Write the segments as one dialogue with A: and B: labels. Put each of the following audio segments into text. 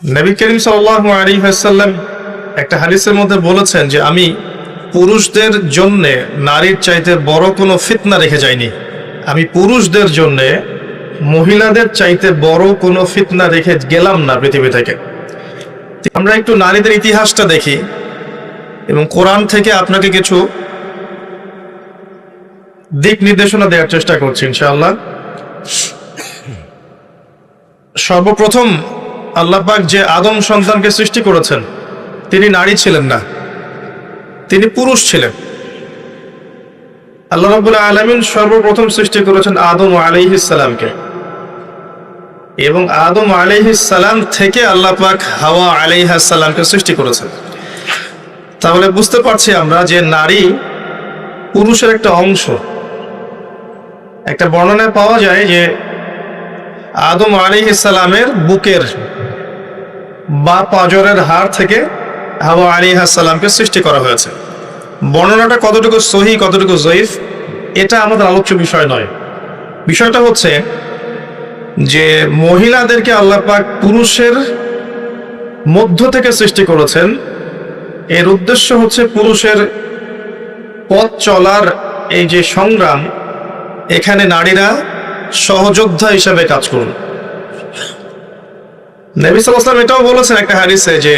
A: নবী করিম সাল্লাল্লাহু আলাইহি ওয়াসাল্লাম একটা হাদিসের মধ্যে বলেছেন যে আমি পুরুষদের জন্য নারীর চাইতে বড় কোনো ফিতনা রেখে যাইনি। আমি পুরুষদের জন্য মহিলাদের চাইতে বড় কোনো ফিতনা রেখে গেলাম না পৃথিবী থেকে। আমরা একটু নারীদের ইতিহাসটা দেখি এবং কোরআন থেকে আপনাকে কিছু দিক নির্দেশনা দেওয়ার চেষ্টা করছি ইনশাআল্লাহ। সর্বপ্রথম আল্লাহ পাক যে আদম সন্তানকে সৃষ্টি করেছেন তিনি নারী ছিলেন না, তিনি পুরুষ ছিলেন। আল্লাহ রাব্বুল আলামিন সর্বপ্রথম সৃষ্টি করেছেন আদম আলাইহিস সালামকে, এবং আদম আলাইহিস সালাম থেকে আল্লাহ পাক হাওয়া আলাইহাস সালামকে সৃষ্টি করেছেন। তাহলে বুঝতে পারছি আমরা যে নারী পুরুষের একটা অংশ। একটা বর্ণনায় পাওয়া যায় যে আদম আলাইহিস সালামের বুকের বা পাঁজরের হাড় থেকে হাওয়া আলাইহিস সালামকে সৃষ্টি করা হয়েছে। বর্ণনাটা কতটুকু সহি কতটুকু জয়ীফ এটা আমাদের আলোচ্য বিষয় নয়। বিষয়টা হচ্ছে যে মহিলাদেরকে আল্লাহ পাক পুরুষের মধ্য থেকে সৃষ্টি করেছেন। এর উদ্দেশ্য হচ্ছে পুরুষের পথ চলার এই যে সংগ্রাম, এখানে নারীরা সহযোদ্ধা হিসেবে কাজ করুন। নবী সাল্লাল্লাহু আলাইহি ওয়াসাল্লাম এটাও বলেছেন একটা হাদিসে যে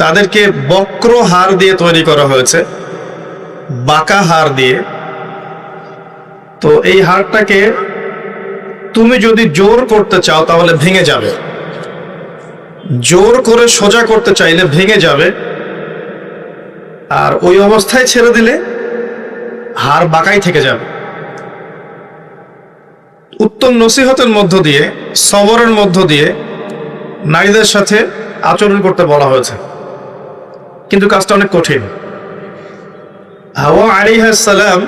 A: তাদেরকে বক্র হাড় দিয়ে তৈরি করা হয়েছে, বাঁকা হাড় দিয়ে। তো এই হাড়টাকে তুমি যদি জোর করতে চাও তাহলে ভেঙে যাবে, জোর করে সোজা করতে চাইলে ভেঙে যাবে, আর ওই অবস্থায় ছেড়ে দিলে হাড় বাঁকাই থেকে যাবে। উত্তম নসিহতের মধ্য দিয়ে, সবরের মধ্য দিয়ে নারীদের সাথে আচরণ করতে বলা হয়েছে, কিন্তু কাজটা অনেক কঠিন। হাওয়া আলাইহিস সালাম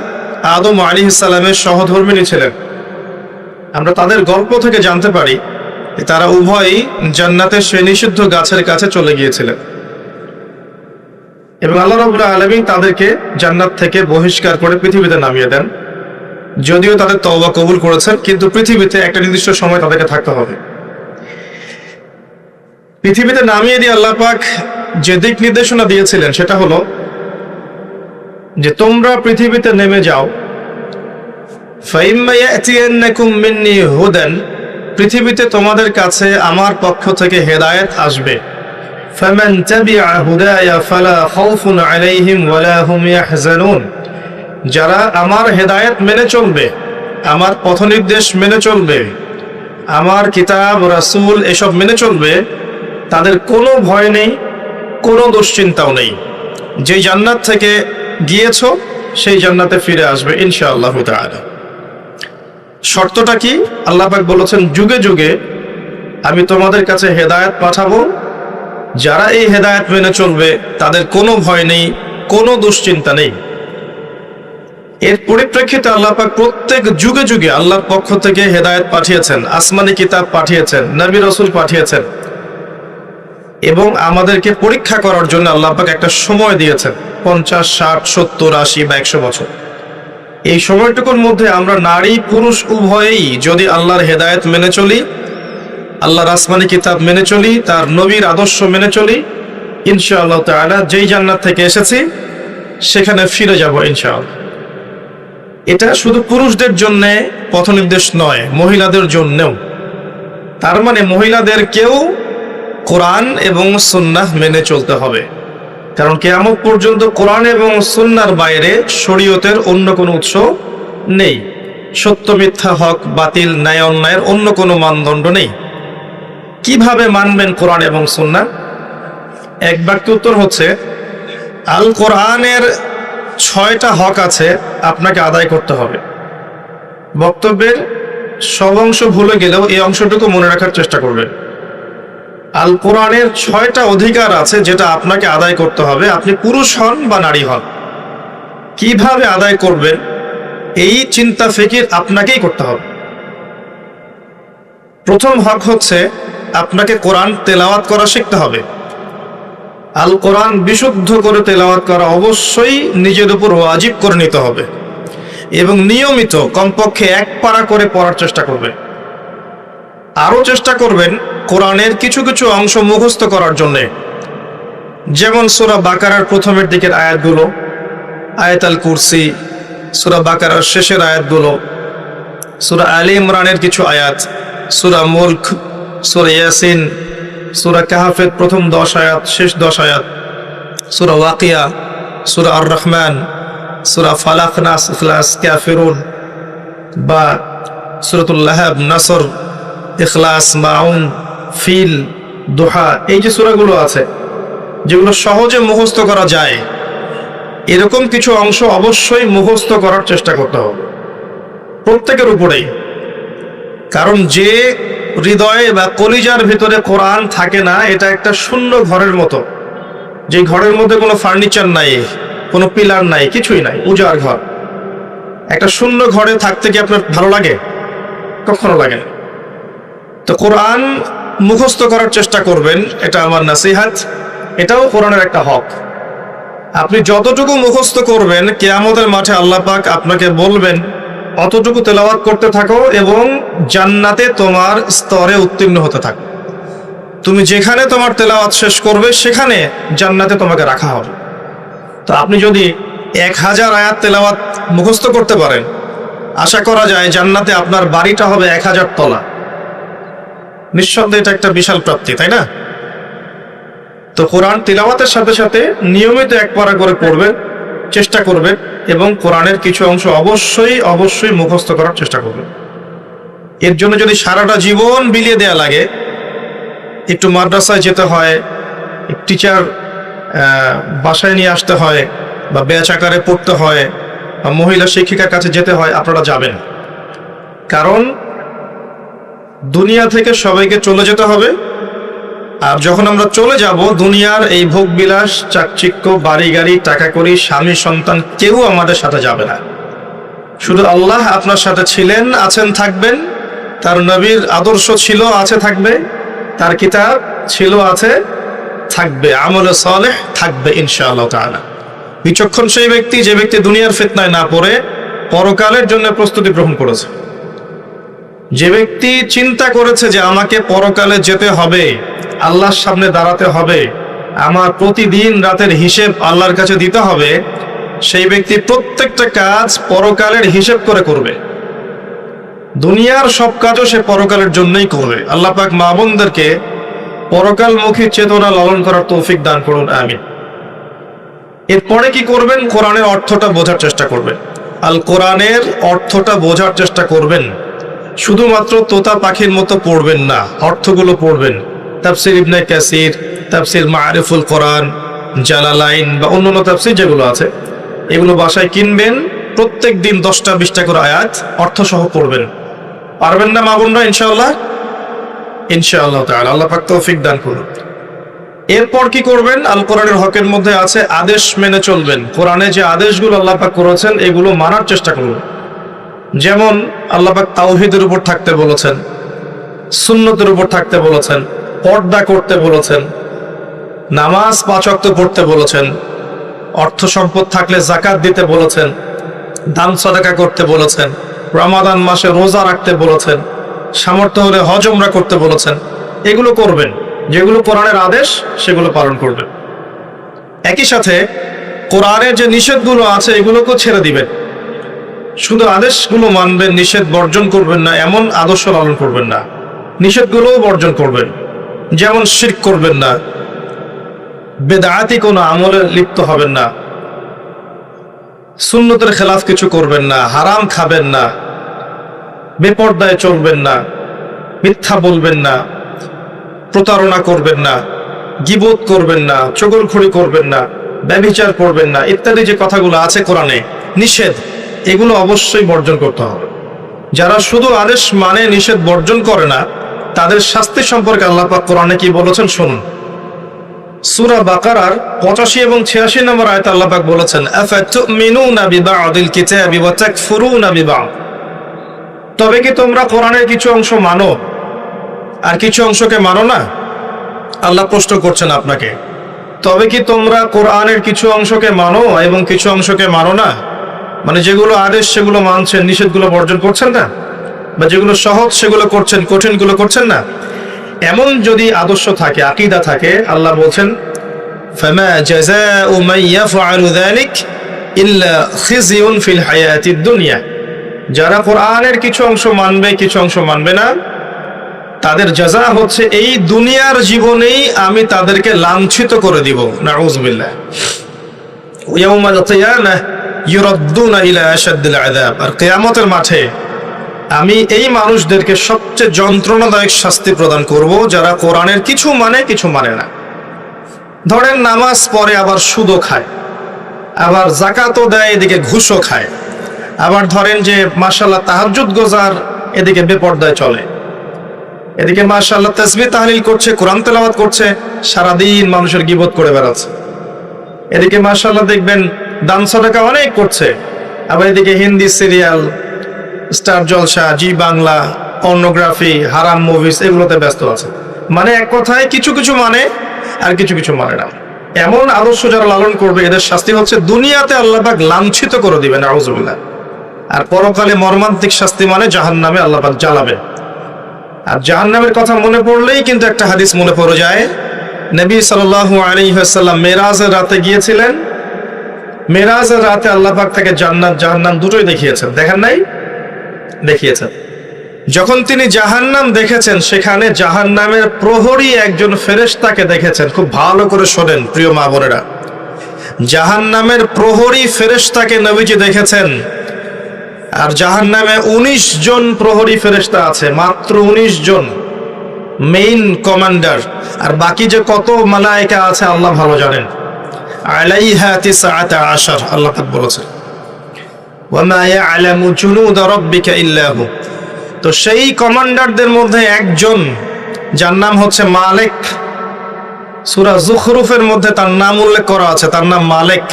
A: আদম আলাইহিস সালামের সহধর্মিণী ছিলেন। আমরা তাদের গল্প থেকে জানতে পারি যে তারা উভয়ই জান্নাতের সেই নিষিদ্ধ গাছের কাছে চলে গিয়েছিলেন, এবং আল্লাহ রাব্বুল আলামিন তাদেরকে জান্নাত থেকে বহিষ্কার করে পৃথিবীতে নামিয়ে দেন। যদিও তাদের তওবা কবুল করেছেন, কিন্তু পৃথিবীতে একটা নির্দিষ্ট সময় তাদেরকে থাকতে হবে। পৃথিবীতে নামিয়ে দিয়ে আল্লাহ পাক যে দিক নির্দেশনা দিয়েছিলেন সেটা হলো যে তোমরা পৃথিবীতে নেমে যাও, ফাইম্মা ইয়াতিয়ান্নাকুম মিন্নি হুদান, পৃথিবীতে তোমাদের কাছে আমার পক্ষ থেকে হেদায়েত আসবে। ফামান তাবিআ হুদায়া ফালা খাউফুন আলাইহিম ওয়ালা হুম ইয়াহজানুন, যারা আমার হেদায়েত মেনে চলবে, আমার পথনির্দেশ মেনে চলবে, আমার কিতাব রাসূল এসব মেনে চলবে, তাদের কোনো ভয় নেই, কোনো দুশ্চিন্তাও নেই। যে জান্নাত থেকে গিয়েছো সেই জান্নাতে ফিরে আসবে ইনশাআল্লাহু তাআলা। শর্তটা কি? আল্লাহ পাক বলেছেন যুগে যুগে আমি তোমাদের কাছে হেদায়েত পাঠাবো, যারা এই হেদায়েত মেনে চলবে তাদের কোনো ভয় নেই, কোনো দুশ্চিন্তা নেই। এর পরিপ্রেক্ষিতে আল্লাহ পাক প্রত্যেক যুগে যুগে আল্লাহর পক্ষ থেকে হেদায়েত পাঠিয়েছেন, আসমানি কিতাব পাঠিয়েছেন, নবী রাসূল পাঠিয়েছেন, এবং আমাদেরকে পরীক্ষা করার জন্য আল্লাহ পাক একটা সময় দিয়েছেন 50, 60, 70, 80 বা 100 বছর। এই সময়টুকুর মধ্যে আমরা নারী পুরুষ উভয়েই যদি আল্লাহর হেদায়েত মেনে চলি, আল্লাহর আসমানি কিতাব মেনে চলি, তার নবীর আদর্শ মেনে চলি, ইনশাআল্লাহ তাআলা যেই জান্নাত থেকে এসেছি সেখানে ফিরে যাব ইনশাআল্লাহ। এটা শুধু পুরুষদের জন্য পথনির্দেশ নয়, মহিলাদের জন্যও। তার মানে মহিলাদেরকেও কোরআন এবং সুন্নাহ মেনে চলতে হবে, কারণ কিয়ামত পর্যন্ত কোরআন এবং সুন্নাহর বাইরে শরীয়তের অন্য কোনো উৎস নেই। সত্য মিথ্যা, হক বাতিল, ন্যায় অন্যায়ের অন্য কোনো মানদণ্ড নেই। কিভাবে মানবেন কোরআন এবং সুন্নাহ? এক বাক্য উত্তর হচ্ছে আল কোরআনের 6টা হক আছে, আপনাকে আদায় করতে হবে। বক্তব্যের সব অংশ ভুলে গেলেও এই অংশটুকু মনে রাখার চেষ্টা করবেন। আল কোরআনের 6টা অধিকার আছে যেটা আপনাকে আদায় করতে হবে, আপনি পুরুষ হন বা নারী হন। কিভাবে আদায় করবেন এই চিন্তা ফিকির আপনাকেই করতে হবে। প্রথম হক হচ্ছে আপনাকে কোরআন তেলাওয়াত করা শিখতে হবে। আল কোরআন বিশুদ্ধ করে তেলাওয়াত করা অবশ্যই নিজের উপর ওয়াজিব করে নিতে হবে, এবং নিয়মিত কমপক্ষে 1 পারা করে পড়ার চেষ্টা করবেন। আরও চেষ্টা করবেন কোরআনের কিছু কিছু অংশ মুখস্থ করার জন্যে, যেমন সূরা বাকারার প্রথমের দিকের আয়াতগুলো, আয়াতুল কুরসি, সূরা বাকারার শেষের আয়াতগুলো, সূরা আলে ইমরানের কিছু আয়াত, সূরা মুলক, সূরা ইয়াসিন, সূরা কাহফের প্রথম 10 আয়াত, শেষ 10 আয়াত, সূরা ওয়াকিয়া, সূরা আর রহমান, সূরা ফালাক, নাস, ইখলাস, কাফিরুন, বা সূরাতুল লাহাব, নাসর, ইখলাস, মাউন, ফিল, দুহা, এই যে সূরাগুলো আছে যেগুলো সহজে মুখস্থ করা যায়, এরকম কিছু অংশ অবশ্যই মুখস্থ করার চেষ্টা করতে হবে প্রত্যেকের উপরেই। কারণ যে হৃদয়ে বা কলিজার ভিতরে কোরআন থাকে না, এটা একটা শূন্য ঘরের মতো, যে ঘরের মধ্যে কোনো ফার্নিচার নাই, কোনো পিলার নাই, কিছুই নাই, উজাড় ঘর। একটা শূন্য ঘরে থাকতে কি আপনার ভালো লাগে? কখনো লাগে না। তো কোরআন মুখস্থ করার চেষ্টা করবেন, এটা আমার নাসিহাত। এটাও কোরআনের একটা হক। আপনি যতটুকু মুখস্থ করবেন, কিয়ামতের মাঠে আল্লাহ পাক আপনাকে বলবেন অতটুকু তেলাওয়াত করতে থাকো এবং জান্নাতে তোমার স্তরে উত্তীর্ণ হতে থাকো। তুমি যেখানে তোমার তেলাওয়াত শেষ করবে সেখানে জান্নাতে তোমাকে রাখা হবে। তো আপনি যদি 1000 আয়াত তেলাওয়াত মুখস্থ করতে পারেন, আশা করা যায় জান্নাতে আপনার বাড়িটা হবে 1000 তলা। নিঃসন্দেহে এটা একটা বিশাল প্রাপ্তি, তাই না? তো কোরআন তিলাওয়াতের সাথে সাথে নিয়মিত এক পারা করে পড়বেন, চেষ্টা করবেন, এবং কোরআনের কিছু অংশ অবশ্যই অবশ্যই মুখস্থ করার চেষ্টা করবেন। এর জন্য যদি সারাটা জীবন বিলিয়ে দেয়া লাগে, একটু মাদ্রাসায় যেতে হয়, টিচার বাসায় নিয়ে আসতে হয়, বা ব্যাচ আকারে পড়তে হয়, বা মহিলা শিক্ষিকার কাছে যেতে হয়, আপনারা যাবেন। কারণ দুনিয়া থেকে সবাইকে চলে যেতে হবে। আর যখন আমরা চলে যাব, দুনিয়ার এই ভোগ বিলাস, চাকচিক্য, বাড়ি গাড়ি, টাকা কড়ি, স্বামী সন্তান কেউ আমাদের সাথে যাবে না। শুধু আল্লাহ আপনার সাথে ছিলেন, আছেন, থাকবেন। তার নবীর আদর্শ ছিল, আছে, থাকবে। তার কিতাব ছিল, আছে, থাকবে। আমল সালেহ থাকবে ইনশাআল্লাহ তাআলা। বিচক্ষণ সেই ব্যক্তি, যে ব্যক্তি দুনিয়ার ফিতনায় না পড়ে পরকালের জন্য প্রস্তুতি গ্রহণ করেছে। যে ব্যক্তি চিন্তা করেছে যে আমাকে পরকালে যেতে হবে, আল্লাহর সামনে দাঁড়াতে হবে, আমার প্রতিদিন রাতের হিসেব আল্লাহর কাছে দিতে হবে, সেই ব্যক্তি প্রত্যেকটা কাজ পরকালের হিসেব করে করবে। দুনিয়ার সব কাজও সে পরকালের জন্যই করবে। আল্লাহ পাক মা বোনদেরকে পরকালমুখী চেতনা লালন করার তৌফিক দান করুন, আমিন। এরপরে কি করবেন? কোরআনের অর্থটা বোঝার চেষ্টা করবেন। আল কোরআনের অর্থটা বোঝার চেষ্টা করবেন। শুধুমাত্র তোতা পাখির মতো পড়বেন না, অর্থগুলো পড়বেন। তাফসির ইবনে কাসির, তাফসির মারিফুল কোরআন, জালালাইন বা অন্যান্য তাফসির যেগুলো আছে, এগুলো বাসায় কিনবেন। প্রত্যেক দিন 10টা-20টা করে আয়াত অর্থসহ পড়বেন। পারবেন না মা বোনরা? ইনশাআল্লাহ, ইনশাআল্লাহ তাআলা আল্লাহ পাক তৌফিক দান করুন। এরপর কি করবেন? আল কোরআনের হকের মধ্যে আছে আদেশ মেনে চলবেন। কোরআনে যে আদেশগুলো আল্লাহ পাক করেছেন, এগুলো মানার চেষ্টা করুন। যেমন আল্লাহ পাক তাওহীদের উপর থাকতে বলেছেন, সুন্নতের উপর থাকতে বলেছেন, পর্দা করতে বলেছেন, নামাজ 5 ওয়াক্ত পড়তে বলেছেন, অর্থ সম্পদ থাকলে যাকাত দিতে বলেছেন, দান সাদাকা করতে বলেছেন, রমাদান মাসে রোজা রাখতে বলেছেন, সামর্থ্য হলে হজ উমরা করতে বলেছেন। এগুলো করবেন। যেগুলো কোরআনের আদেশ সেগুলো পালন করবেন। একই সাথে কোরআনের যে নিষেধগুলো আছে এগুলোকেও ছেড়ে দিবেন। শুধু আদেশগুলো মানবেন, নিষেধ বর্জন করবেন না, এমন আদর্শ লালন করবেন না। নিষেধগুলোও বর্জন করবেন। যেমন শিরক করবেন না, বেদাতি কোনো আমলে লিপ্ত হবেন না, সুন্নতের খেলাফ কিছু করবেন না, হারাম খাবেন না, বেপরদায় চলবেন না, মিথ্যা বলবেন না, প্রতারণা করবেন না, গীবত করবেন না, চগলখড়ি করবেন না, ব্যভিচার করবেন না, ইত্যাদি যে কথাগুলো আছে কোরআনে নিষেধ, এগুলো অবশ্যই বর্জন করতে হবে। যারা শুধু আদেশ মানে নিষেধ বর্জন করে না, তাদের শাস্তি সম্পর্কে আল্লাহ পাক কোরআনে কি বলেছেন শুনুন। সূরা বাকারার 85 এবং 86 নম্বর আয়াতে আল্লাহ পাক বলেছেন, আফাতুমিনুনা বিবা'দিল কিতাবি ওয়া তাকফুরুনা বিবা'দ। তবে কি তোমরা কোরআনের কিছু অংশ মানো আর কিছু অংশকে মানো না? আল্লাহ প্রশ্ন করছেন আপনাকে, তবে কি তোমরা কোরআনের কিছু অংশকে মানো এবং কিছু অংশকে মানো না? মানে যেগুলো আদেশ সেগুলো মানছেন, নিষেধগুলো বর্জন করছেন না, বা যেগুলো সহজ সেগুলো করছেন, কঠিনগুলো করছেন না। এমন যদি আদর্শ থাকে, আকীদা থাকে, আল্লাহ বলছেন ফামা জাযাউ মান ইয়াফআলু যালিক ইল্লা খিজিউন ফিল হায়াতিদ দুনিয়া। যারা কোরআনের কিছু অংশ মানবে, কিছু অংশ মানবে না, তাদের জাযা হচ্ছে এই দুনিয়ার জীবনেই আমি তাদেরকে লাঞ্ছিত করে দিব। নাউযুবিল্লাহ। ইয়াউমাল কিয়ামাহ ইউরাদ্দুনা ইলা আশাদ্দিল আযাব। আর কিয়ামতের মাঠে আমি এই মানুষদেরকে সবচেয়ে যন্ত্রণাদায়ক শাস্তি প্রদান করব, যারা কোরআনের কিছু মানে, কিছু মানে না। ধরেন নামাজ পড়ে আবার সুদও খায়, আবার যাকাতও দেয়, এদিকে ঘুষও খায়। আবার ধরেন যে মাশাআল্লাহ তাহাজ্জুদ গোজার, এদিকে বেপরদায় চলে, এদিকে মাশাআল্লাহ তাসবিহ তাহলিল করছে, কোরআন তেলাওয়াত করছে, সারাদিন মানুষের গীবত করে বেড়াচ্ছে। এদিকে মাশাআল্লাহ দেখবেন দান সদকা অনেক করছে, আবার এদিকে হিন্দি সিরিয়াল, স্টার জলসা, জি বাংলা, পর্নোগ্রাফি, হারাম মুভিজ, এগুলোতে ব্যস্ত আছে। মানে এক কথায় কিছু কিছু মানে আর কিছু কিছু মানে না। এমন আদর্শ যারা লালন করবে, এদের শাস্তি হচ্ছে দুনিয়াতে আল্লাহ পাক লাঞ্ছিত করে দিবেন, নাউযুবিল্লাহ। আর পরকালে মর্মান্তিক শাস্তি মানে জাহান্নামে আল্লাহ পাক জ্বালাবে। আর জাহান্নামের কথা মনে পড়লেই কিন্তু একটা হাদিস মনে পড়ে যায়। নবী সাল্লাল্লাহু আলাইহি ওয়াসাল্লাম মেরাজের রাতে গিয়েছিলেন। মেরাজের রাতে আল্লাহ পাক তাকে জান্নাত জাহান্নাম দুটোই দেখিয়েছেন। দেখেন নাই? দেখিয়েছেন। যখন তিনি জাহান্নাম দেখেছেন, সেখানে জাহান্নামের প্রহরী একজন ফেরেশতাকে দেখেছেন। খুব ভালো করে শোনেন প্রিয় মা বোনেরা, জাহান্নামের প্রহরী ফেরেশতাকে নবীজি দেখেছেন। আর জাহান্নামে 19 জন প্রহরী ফেরেশতা আছে, মাত্র 19 জন মেইন কমান্ডার। আর বাকি যে কত মালায়েকা আছে আল্লাহ ভালো জানেন। আলাইহা 19 আল্লাহ পাক বলেছেন, ওয়ামা ইয়ালামু জুনুদ রাব্বিকা ইল্লা হু। তো সেই কমান্ডারদের মধ্যে একজন, যার নাম হচ্ছে মালিক। সূরা যুখরুফের মধ্যে তার নাম উল্লেখ করা আছে, তার নাম মালিক।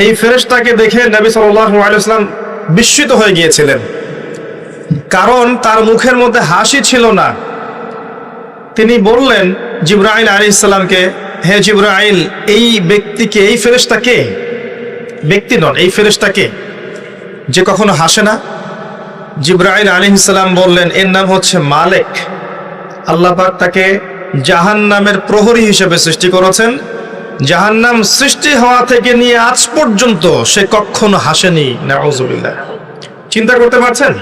A: এই ফেরেশতাকে দেখে নবী সাল্লাল্লাহু আলাইহি ওয়াসাল্লাম বিস্মিত হয়ে গিয়েছিলেন, কারণ তার মুখের মধ্যে হাসি ছিল না। তিনি বললেন জিবরাইল আলাইহিস সালামকে, হে জিবরাইল, এই ব্যক্তিকে, এই ফেরেশতাকে, ব্যক্তি নন, এই ফেরেশতাকে যে কখনো হাসে না? জিবরাইল আলাইহিস সালাম বললেন, এর নাম হচ্ছে মালিক। আল্লাহ পাক তাকে জাহান্নামের প্রহরী হিসেবে সৃষ্টি করেছেন। জাহান্নাম সৃষ্টি হওয়া থেকে নিয়ে আজ পর্যন্ত সে কখনো হাসেনি। নাউযুবিল্লাহ। চিন্তা করতে পারছেন?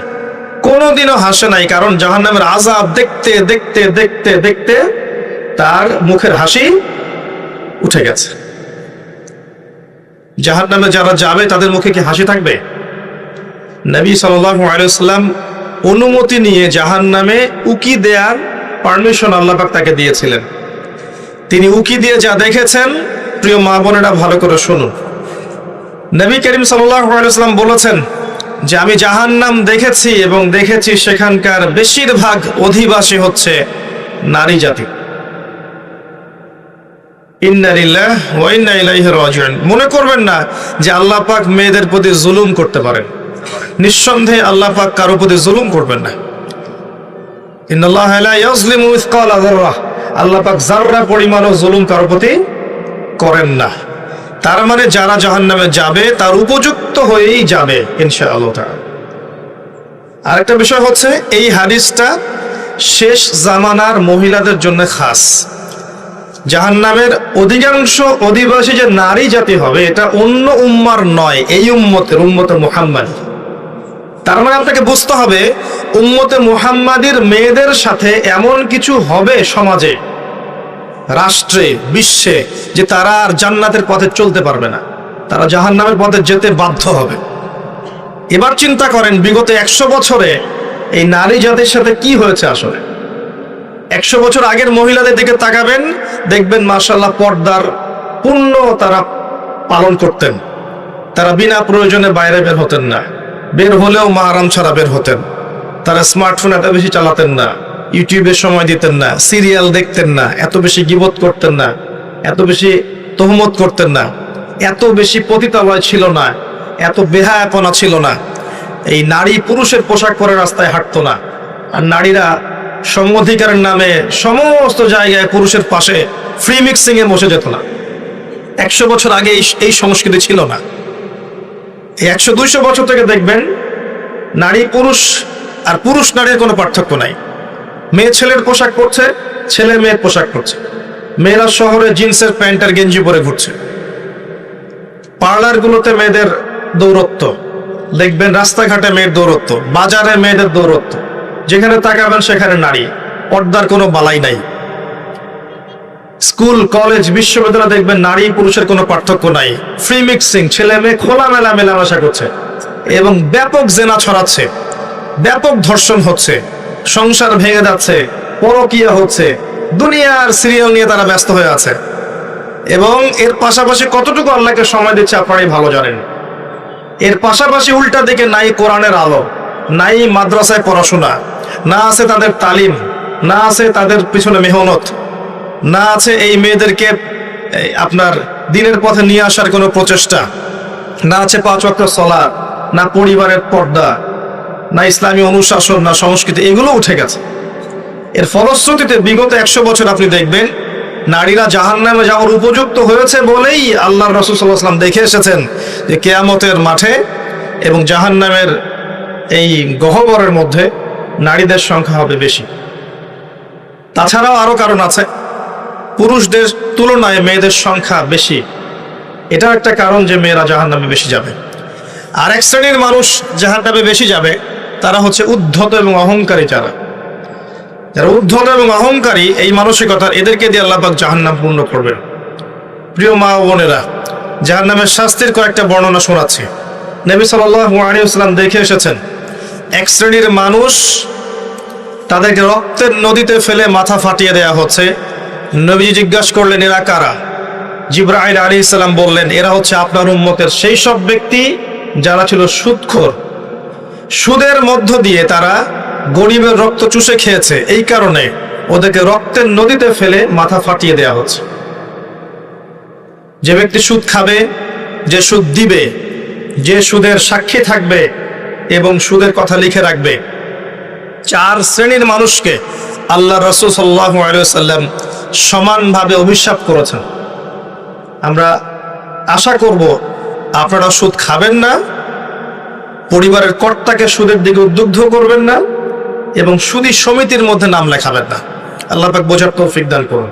A: কোনোদিনও হাসে নাই, কারণ জাহান্নামের আযাব দেখতে দেখতে দেখতে দেখতে তার মুখের হাসি উঠে গেছে। জাহান্নামে যারা যাবে তাদের মুখে কি হাসি থাকবে? নবী সাল্লাল্লাহু আলাইহি ওয়াসাল্লাম অনুমতি নিয়ে জাহান্নামে উকি দেওয়ার পারমিশন আল্লাহ পাক তাকে দিয়েছিলেন। তিনি উকি দিয়ে যা দেখেছেন, প্রিয় মা বোনেরা ভালো করে শুনুন। নবী করিম সাল্লাল্লাহু আলাইহি ওয়াসাল্লাম বলেছেন যে আমি জাহান্নাম দেখেছি, এবং দেখেছি সেখানকার বেশিরভাগ অধিবাসী হচ্ছে নারী জাতি। ইন্না লিল্লাহি ওয়া ইন্না ইলাইহি রাজিউন। মনে করবেন না যে আল্লাহ পাক মেয়েদের প্রতি জুলুম করতে পারেন। নিঃসন্দেহে আল্লাহ পাক কারো প্রতি জুলুম করবেন না। ইন্নাল্লাহা লা ইয়াজলিমু মিসকালা যাররাহ। আল্লাহ পাক যাররা পরিমাণও জুলুম কারো প্রতি করেন না। তার মানে যারা জাহান্নামে যাবে তার উপযুক্ত হয়েই যাবে ইনশাআল্লাহ তাআলা। আরেকটা বিষয় হচ্ছে, এই হাদিসটা শেষ জামানার মহিলাদের জন্য খাস। জাহান্নামের অধিকাংশ অধিবাসী যে নারী জাতি হবে, এটা অন্য উম্মার নয়, এই উম্মতে মুহাম্মাদ। তার মানে আপনাকে বুঝতে হবে, উম্মতে মুহাম্মাদির মেয়েদের সাথে এমন কিছু হবে সমাজে, রাষ্ট্রে, বিশ্বে, যে তারা আর জান্নাতের পথে চলতে পারবে না, তারা জাহান্নামের পথে যেতে বাধ্য হবে। এবার চিন্তা করেন, বিগত 100 বছরে এই নারী জাতির সাথে কি হয়েছে আসলে। 100 বছর আগের মহিলাদের দিকে তাকাবেন, দেখবেন মাশাআল্লাহ পর্দার পূর্ণ তারা পালন করতেন। তারা বিনা প্রয়োজনে বাইরে বের হতেন না, বের হলেও মাহরাম ছাড়া বের হতেন। তারা স্মার্টফোন এত বেশি চালাতেন না, ইউটিউবে সময় দিতেন না, সিরিয়াল দেখতেন না, এত বেশি গীবত করতেন না, এত বেশি তহমত করতেন না, এত বেশি পতিতালয় ছিল না, এত বেহায়াপনা ছিল না। এই নারী পুরুষের পোশাক পরে রাস্তায় হাঁটতো না। আর নারীরা সম অধিকারের নামে সমস্ত জায়গায় পুরুষের পাশে ফ্রি মিক্সিং এ বসে যেত না। 100 বছর আগে এই সংস্কৃতি ছিল না। এই 100-200 বছর থেকে দেখবেন নারী পুরুষ আর পুরুষ নারীর কোনো পার্থক্য নাই। মেয়ে ছেলের পোশাক পরছে, ছেলে মেয়ের পোশাক পরছে। মেয়েরা শহরে জিন্সের প্যান্ট আর গেঞ্জি পরে ঘুরছে। পার্লারগুলোতে মেয়েদের দৌরত্ব দেখবেন, রাস্তাঘাটে মেয়ের দৌরত্ব, বাজারে মেয়েদের দৌরত্ব, যেখানে তাকাবেন সেখানে নারী, পর্দার কোনো বালাই নাই। স্কুল, কলেজ, বিশ্ববিদ্যালয় দেখবেন নারী পুরুষের কোনো পার্থক্য নাই। ফ্রি মিক্সিং, ছেলে মেয়ে খোলামেলা মেলামেশা করছে এবং ব্যাপক জেনা ছড়াচ্ছে, ব্যাপক ধর্ষণ হচ্ছে, সংসার ভেঙে যাচ্ছে, পরকীয়া হচ্ছে, দুনিয়ার সিরিয়াল নিয়ে তারা ব্যস্ত হয়ে আছে। এবং এর পাশাপাশি কতটুকু আল্লাহকে সময় দিচ্ছে আপনারাই ভালো জানেন। এর পাশাপাশি উল্টা দিকে নাই কোরআনের আলো, নাই মাদ্রাসায় পড়াশোনা, না আছে তাদের তালিম, না আছে তাদের পিছনে মেহনত, না আছে এই মেয়েদেরকে আপনার দিনের পথে নিয়ে আসার কোনো প্রচেষ্টা, না আছে 5 ওয়াক্ত সালাত, না পরিবারের পর্দা, না ইসলামী অনুশাসন, না সংস্কৃতি, এগুলো উঠে গেছে। এর ফলশ্রুতিতে বিগত 100 বছর আপনি দেখবেন নারীরা জাহান্নামে যাওয়ার উপযুক্ত হয়েছে বলেই আল্লাহর রাসূল সাল্লাল্লাহু আলাইহি ওয়াসাল্লাম দেখে এসেছেন যে কিয়ামতের মাঠে এবং জাহান্নামের এই গহ্বরের মধ্যে নারীদের সংখ্যা হবে বেশি। তাছাড়াও আরো কারণ আছে, পুরুষদের তুলনায় মেয়েদের সংখ্যা বেশি, এটা একটা কারণ যে মেয়েরা জাহান্নামে বেশি যাবে। আর এক শ্রেণীর মানুষ জাহান্নামে বেশি যাবে, তারা হচ্ছে উদ্ধত এবং অহংকারী। যারা উদ্ধত এবং অহংকারী এই মানসিকতার, এদেরকে দিয়ে আল্লাহ পাক জাহান্নাম পূর্ণ করবেন। প্রিয় মা ও বোনেরা, জাহান্নামের শাস্তির কয়েকটা বর্ণনা শোনাচ্ছি। নবী সাল্লাল্লাহু আলাইহি ওয়াসাল্লাম দেখে এসেছেন এক শ্রেণীর মানুষ, তাদেরকে রক্তের নদীতে ফেলে মাথা ফাটিয়ে দেয়া হচ্ছে। নবীজি জিজ্ঞাসা করলেন, এরা কারা? জিবরাইল আলাইহিস সালাম বললেন, এরা হচ্ছে আপনার উম্মতের সেই সব ব্যক্তি যারা ছিল সুদখোর। সুদের মধ্য দিয়ে তারা গরিবের রক্ত চুষে খেয়েছে, এই কারণে ওদেরকে রক্তের নদীতে ফেলে মাথা ফাটিয়ে দেয়া হচ্ছে। যে ব্যক্তি সুদ খাবে, যে সুদ দিবে, যে সুদের সাক্ষী থাকবে এবং সুদের কথা লিখে রাখবে, 4 শ্রেণীর মানুষকে আল্লাহ রাসূল সাল্লাল্লাহু আলাইহি ওয়াসাল্লাম সমানভাবে অভিশাপ করেছেন। আমরা আশা করব আপনারা সুদ খাবেন না, পরিবারের কর্তাকে সুদের দিকে উদ্বুদ্ধ করবেন না এবং সুদী সমিতির মধ্যে নাম লেখাবেন না। আল্লাহ পাক বোঝার তৌফিক দান করুন।